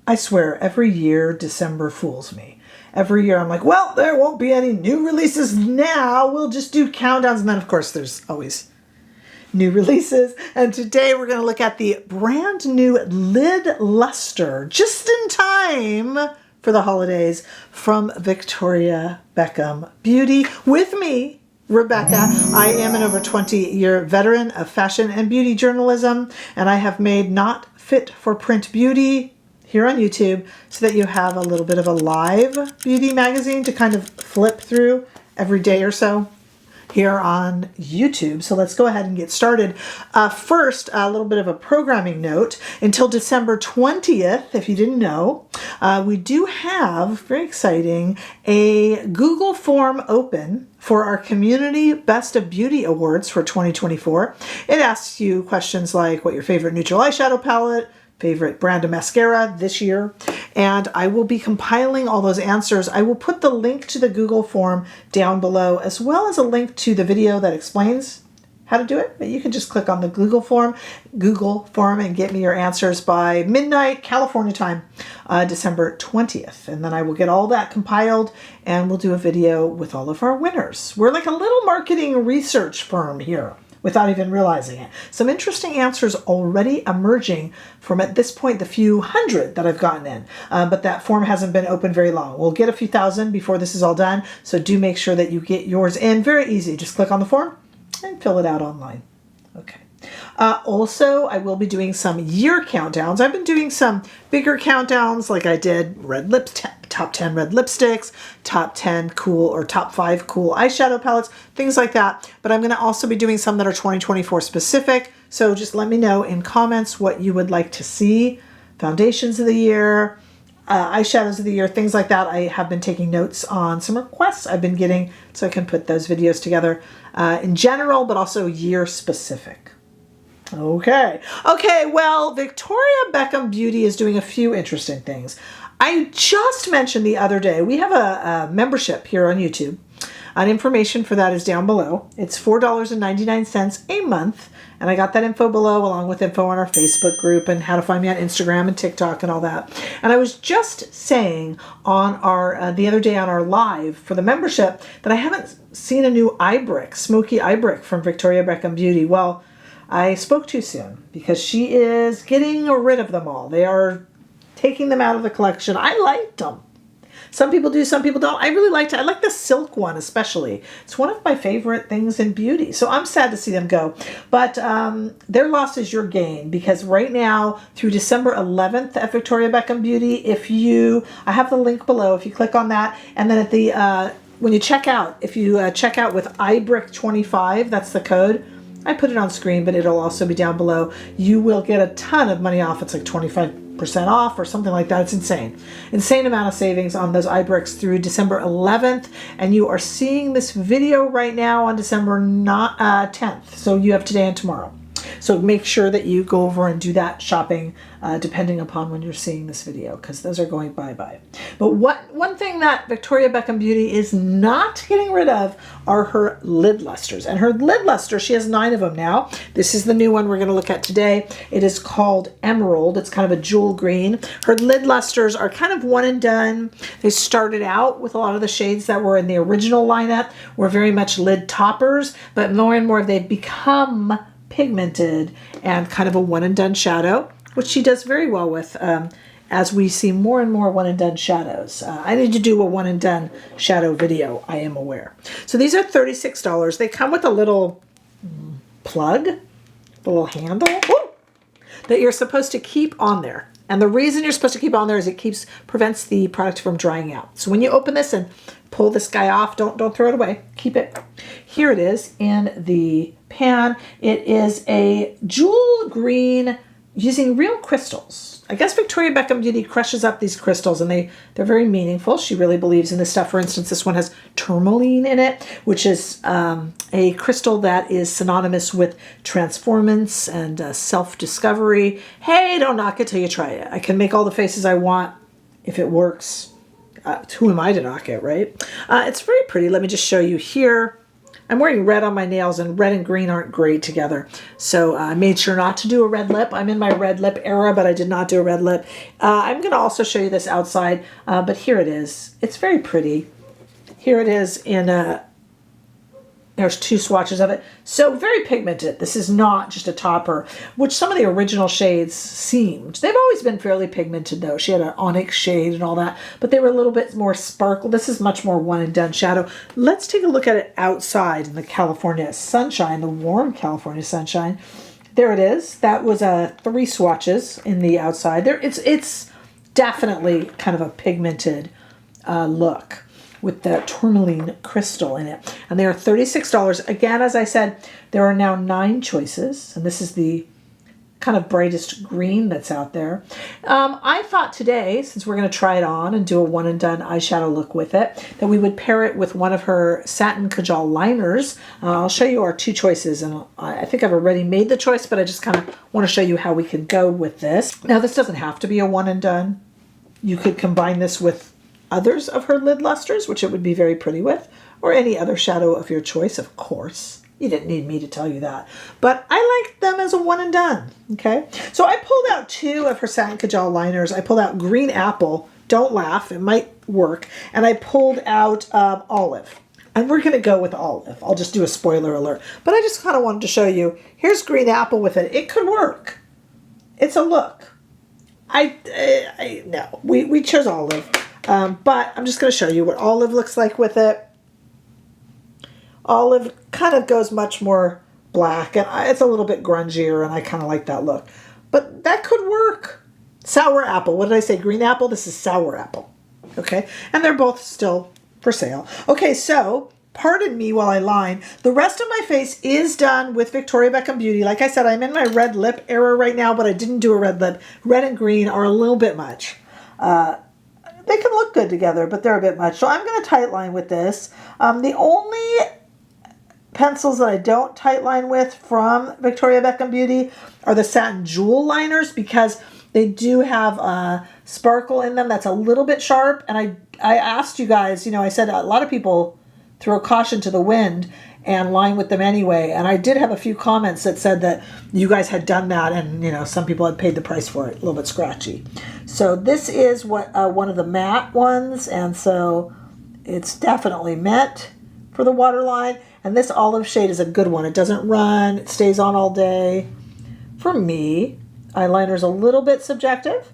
I swear, every year December fools me. Every year I'm like, well, there won't be any new releases now. We'll just do countdowns. And then, of course, there's always new releases. And today we're going to look at the brand new Lid Lustre, just in time for the holidays, from Victoria Beckham Beauty. With me, Rebecca. I am an over 20-year veteran of fashion and beauty journalism, and I have made Not Fit for Print Beauty here on YouTube so that you have a little bit of a live beauty magazine to kind of flip through every day or so here on YouTube. So let's go ahead and get started. First, a little bit of a programming note. Until December 20th, if you didn't know, we do have, very exciting, a Google form open for our Community Best of Beauty Awards for 2024. It asks you questions like what your favorite neutral eyeshadow palette, favorite brand of mascara this year, and I will be compiling all those answers. I will put the link to the Google form down below, as well as a link to the video that explains how to do it. But you can just click on the Google form and get me your answers by midnight California time, December 20th. And then I will get all that compiled and we'll do a video with all of our winners. We're like a little marketing research firm here, without even realizing it. Some interesting answers already emerging from, at this point, the few hundred that I've gotten in. But that form hasn't been open very long. We'll get a few thousand before this is all done, so do make sure that you get yours in. Very easy. Just click on the form and fill it out online. Okay. Also, I will be doing some year countdowns. I've been doing some bigger countdowns, like I did top 10 red lipsticks, top 10 cool or top 5 cool eyeshadow palettes, things like that. But I'm going to also be doing some that are 2024 specific. So just let me know in comments what you would like to see. Foundations of the year, eyeshadows of the year, things like that. I have been taking notes on some requests I've been getting so I can put those videos together in general, but also year specific. Okay, well, Victoria Beckham Beauty is doing a few interesting things. I just mentioned the other day, we have a membership here on YouTube, and information for that is down below. It's $4.99 a month, and I got that info below along with info on our Facebook group and how to find me on Instagram and TikTok and all that. And I was just saying on our the other day on our live for the membership that I haven't seen a new eye brick, Smoky eye brick from Victoria Beckham Beauty. Well, I spoke too soon because she is getting rid of them all. They are taking them out of the collection. I liked them. Some people do, some people don't. I really liked it. I like the silk one especially. It's one of my favorite things in beauty. So I'm sad to see them go. But their loss is your gain, because right now through December 11th at Victoria Beckham Beauty, I have the link below. If you click on that, and then at the when you check out, if you check out with iBrick25, that's the code. I put it on screen, but it'll also be down below. You will get a ton of money off. It's like 25% off or something like that. It's insane. Insane amount of savings on those eye bricks through December 11th. And you are seeing this video right now on December 10th. So you have today and tomorrow. So make sure that you go over and do that shopping depending upon when you're seeing this video, because those are going bye-bye. But one thing that Victoria Beckham Beauty is not getting rid of are her lid lustres. And her lid lustre, she has 9 of them now. This is the new one we're going to look at today. It is called Emerald. It's kind of a jewel green. Her lid lustres are kind of one and done. They started out with a lot of the shades that were in the original lineup were very much lid toppers, but more and more they've become pigmented and kind of a one and done shadow, which she does very well with as we see more and more one and done shadows. I need to do a one and done shadow video, I am aware. So these are $36. They come with a little plug, a little handle that you're supposed to keep on there. And the reason you're supposed to keep on there is it prevents the product from drying out. So when you open this and pull this guy off, don't throw it away. Keep it. Here it is in the pan. It is a jewel green using real crystals. I guess Victoria Beckham Beauty crushes up these crystals, and they're very meaningful. She really believes in this stuff. For instance, this one has tourmaline in it, which is a crystal that is synonymous with transformance and self-discovery. Hey, don't knock it till you try it. I can make all the faces I want if it works. Who am I to knock it, right? It's very pretty. Let me just show you here. I'm wearing red on my nails, and red and green aren't great together. So I made sure not to do a red lip. I'm in my red lip era, but I did not do a red lip. I'm going to also show you this outside, but here it is. It's very pretty. Here it is in there's 2 swatches of it. So very pigmented. This is not just a topper, which some of the original shades seemed. They've always been fairly pigmented though. She had an onyx shade and all that, but they were a little bit more sparkle. This is much more one and done shadow. Let's take a look at it outside in the California sunshine, the warm California sunshine. There it is. That was 3 swatches in the outside. There, it's definitely kind of a pigmented look, with the tourmaline crystal in it. And they are $36. Again, as I said, there are now 9 choices. And this is the kind of brightest green that's out there. I thought today, since we're going to try it on and do a one and done eyeshadow look with it, that we would pair it with one of her Satin Kajal liners. I'll show you our 2 choices. And I think I've already made the choice, but I just kind of want to show you how we can go with this. Now, this doesn't have to be a one and done. You could combine this with others of her Lid Lustres, which it would be very pretty with, or any other shadow of your choice, of course. You didn't need me to tell you that. But I like them as a one and done, okay? So I pulled out 2 of her Satin Kajal liners. I pulled out Green Apple. Don't laugh, it might work. And I pulled out Olive. And we're going to go with Olive. I'll just do a spoiler alert. But I just kind of wanted to show you, here's Green Apple with it. It could work. It's a look. No, we chose Olive. But I'm just going to show you what Olive looks like with it. Olive kind of goes much more black, and it's a little bit grungier, and I kind of like that look. But that could work. Sour apple. What did I say? Green apple? This is sour apple. Okay? And they're both still for sale. Okay, so pardon me while I line. The rest of my face is done with Victoria Beckham Beauty. Like I said, I'm in my red lip era right now, but I didn't do a red lip. Red and green are a little bit much. They can look good together, but they're a bit much. So I'm going to tight line with this. The only pencils that I don't tight line with from Victoria Beckham Beauty are the Satin Jewel liners, because they do have sparkle in them that's a little bit sharp. And I asked you guys, you know, I said a lot of people throw caution to the wind and line with them anyway. And I did have a few comments that said that you guys had done that, and you know, some people had paid the price for it. A little bit scratchy. So this is what one of the matte ones, and so it's definitely meant for the waterline. And this olive shade is a good one. It doesn't run. It stays on all day. For me, eyeliner's a little bit subjective.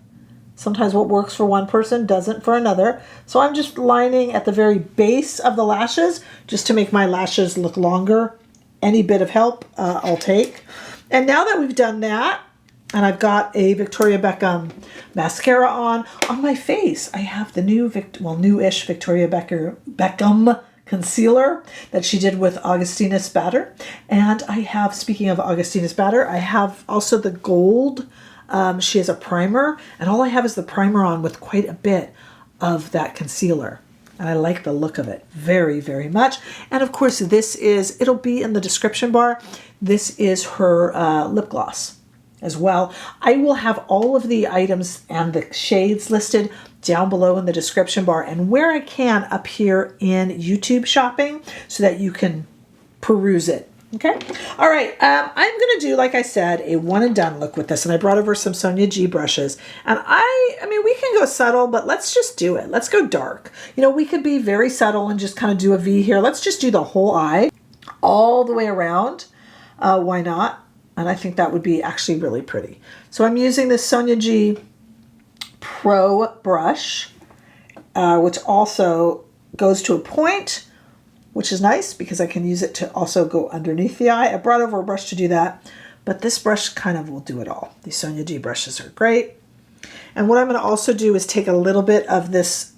Sometimes what works for one person doesn't for another. So I'm just lining at the very base of the lashes just to make my lashes look longer. Any bit of help I'll take. And now that we've done that, and I've got a Victoria Beckham mascara on my face, I have the new-ish Victoria Beckham concealer that she did with Augustina Spatter. And I have, speaking of Augustina Spatter, I have also the gold. She has a primer, and all I have is the primer on with quite a bit of that concealer. And I like the look of it very, very much. And of course, it'll be in the description bar. This is her lip gloss as well. I will have all of the items and the shades listed down below in the description bar, and where I can up here in YouTube shopping so that you can peruse it. Okay. All right. I'm going to do, like I said, a one and done look with this. And I brought over some Sonia G brushes. And I mean, we can go subtle, but let's just do it. Let's go dark. You know, we could be very subtle and just kind of do a V here. Let's just do the whole eye all the way around. Why not? And I think that would be actually really pretty. So I'm using this Sonia G Pro brush, which also goes to a point, which is nice because I can use it to also go underneath the eye. I brought over a brush to do that, but this brush kind of will do it all. These Sonia G brushes are great. And what I'm going to also do is take a little bit of this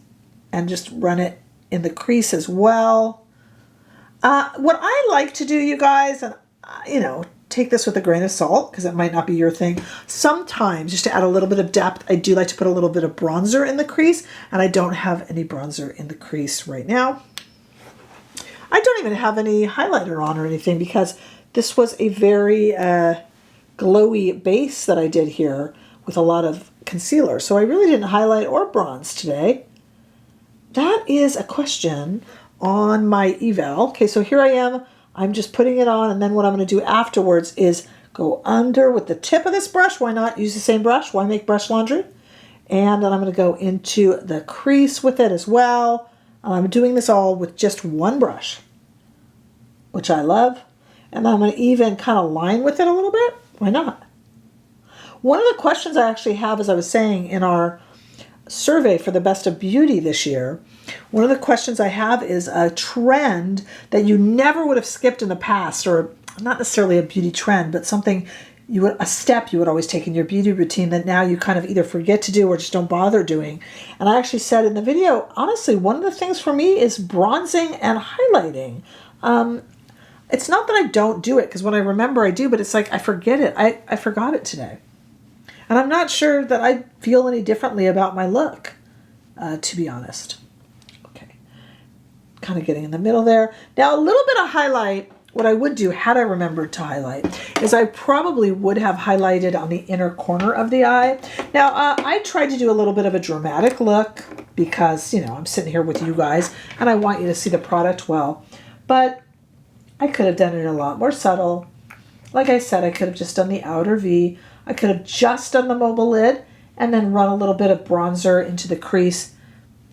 and just run it in the crease as well. What I like to do, you guys, and you know, take this with a grain of salt because it might not be your thing. Sometimes, just to add a little bit of depth, I do like to put a little bit of bronzer in the crease, and I don't have any bronzer in the crease right now. I don't even have any highlighter on or anything because this was a very glowy base that I did here with a lot of concealer. So I really didn't highlight or bronze today. That is a question on my eval. Okay, so here I am. I'm just putting it on, and then what I'm going to do afterwards is go under with the tip of this brush. Why not use the same brush? Why make brush laundry? And then I'm going to go into the crease with it as well. I'm doing this all with just one brush, which I love. And I'm going to even kind of line with it a little bit. Why not? One of the questions I actually have, as I was saying, in our survey for the best of beauty this year, one of the questions I have is a trend that you never would have skipped in the past, or not necessarily a beauty trend, but something a step you would always take in your beauty routine that now you kind of either forget to do or just don't bother doing. And I actually said in the video, honestly, one of the things for me is bronzing and highlighting. It's not that I don't do it, because when I remember I do, but it's like I forget it. I forgot it today. And I'm not sure that I feel any differently about my look, to be honest. Okay, kind of getting in the middle there. Now a little bit of highlight. What I would do, had I remembered to highlight, is I probably would have highlighted on the inner corner of the eye. Now, I tried to do a little bit of a dramatic look because, you know, I'm sitting here with you guys and I want you to see the product well. But I could have done it a lot more subtle. Like I said, I could have just done the outer V. I could have just done the mobile lid and then run a little bit of bronzer into the crease.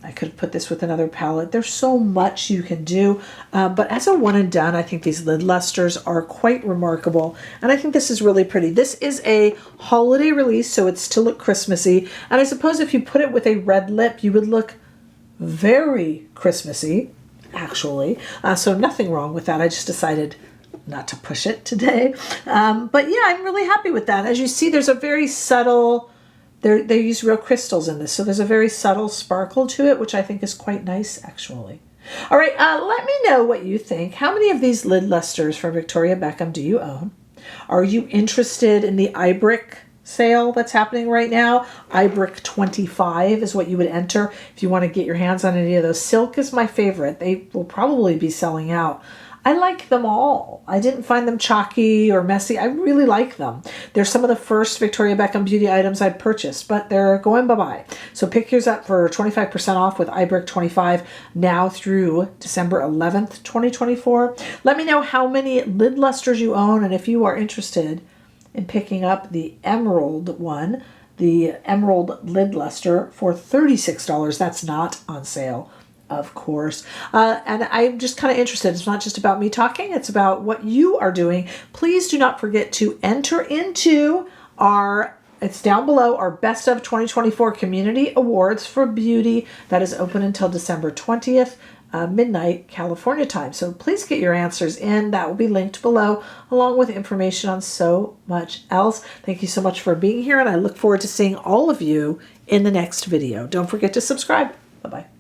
I could have put this with another palette. There's so much you can do, but as a one and done, I think these Lid Lustres are quite remarkable, and I think this is really pretty. This is a holiday release, so it's to look Christmassy, and I suppose if you put it with a red lip, you would look very Christmassy, actually, so nothing wrong with that. I just decided not to push it today, but yeah, I'm really happy with that. As you see, there's a very subtle... They use real crystals in this, so there's a very subtle sparkle to it, which I think is quite nice, actually. All right, let me know what you think. How many of these Lid Lustres from Victoria Beckham do you own? Are you interested in the iBrick sale that's happening right now? iBrick 25 is what you would enter if you want to get your hands on any of those. Silk is my favorite. They will probably be selling out. I like them all. I didn't find them chalky or messy. I really like them. They're some of the first Victoria Beckham beauty items I purchased, but they're going bye-bye. So pick yours up for 25% off with iBrick 25 now through December 11th, 2024. Let me know how many Lid Lustres you own, and if you are interested in picking up the emerald one, the emerald Lid Lustre for $36. That's not on sale, of course. And I'm just kind of interested. It's not just about me talking. It's about what you are doing. Please do not forget to enter into it's down below, our Best of 2024 Community Awards for Beauty. That is open until December 20th, midnight, California time. So please get your answers in. That will be linked below, along with information on so much else. Thank you so much for being here, and I look forward to seeing all of you in the next video. Don't forget to subscribe. Bye-bye.